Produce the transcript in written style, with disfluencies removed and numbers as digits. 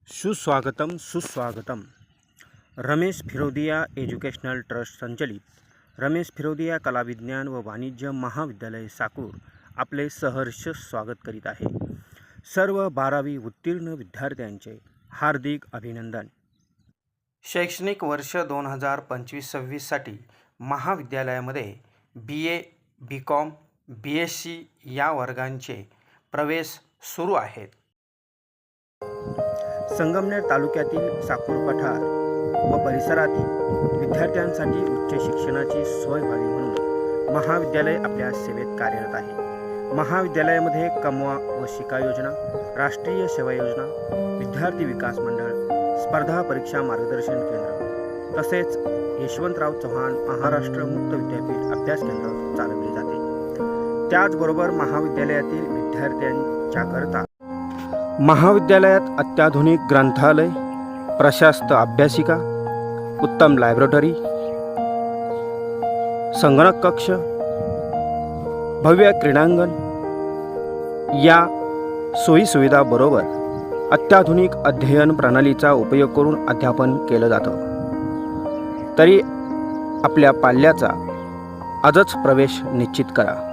सुस्वागतम सुस्वागतम. Ramesh Firodia educational trust संचलित रमेश फिरोदिया कला विज्ञान व वाणिज्य महाविद्यालय साकूर आपले सहर्ष स्वागत करीत आहे. सर्व 12वी उत्तीर्ण विद्यार्थ्यांचे हार्दिक अभिनंदन. शैक्षणिक वर्ष 2025-26 साठी महाविद्यालयामध्ये BA, BCom, BSc या वर्गांचे प्रवेश सुरू आहेत. संगमनेर तालुक्यातील साकूर पठार व परिसरातील विद्यार्थ्यांसाठी उच्च शिक्षणाची सोय व्हावी म्हणून महाविद्यालय आपल्या सेवेत कार्यरत आहे. महाविद्यालयामध्ये कमवा व शिका योजना, राष्ट्रीय सेवा योजना, विद्यार्थी विकास मंडळ, स्पर्धा परीक्षा मार्गदर्शन केंद्र तसेच यशवंतराव चव्हाण महाराष्ट्र मुक्त विद्यापीठ अभ्यास केंद्र चालवले जाते. त्याचबरोबर महाविद्यालयातील विद्यार्थ्यांच्याकरता महाविद्यालयात अत्याधुनिक ग्रंथालय, प्रशस्त अभ्यासिका, उत्तम लायब्ररी, संगणक कक्ष, भव्य क्रीडांगण या सोयीसुविधा बरोबर अत्याधुनिक अध्ययन प्रणालीचा उपयोग करून अध्यापन केलं जातं. तरी आपल्या पाल्याचा आजच प्रवेश निश्चित करा.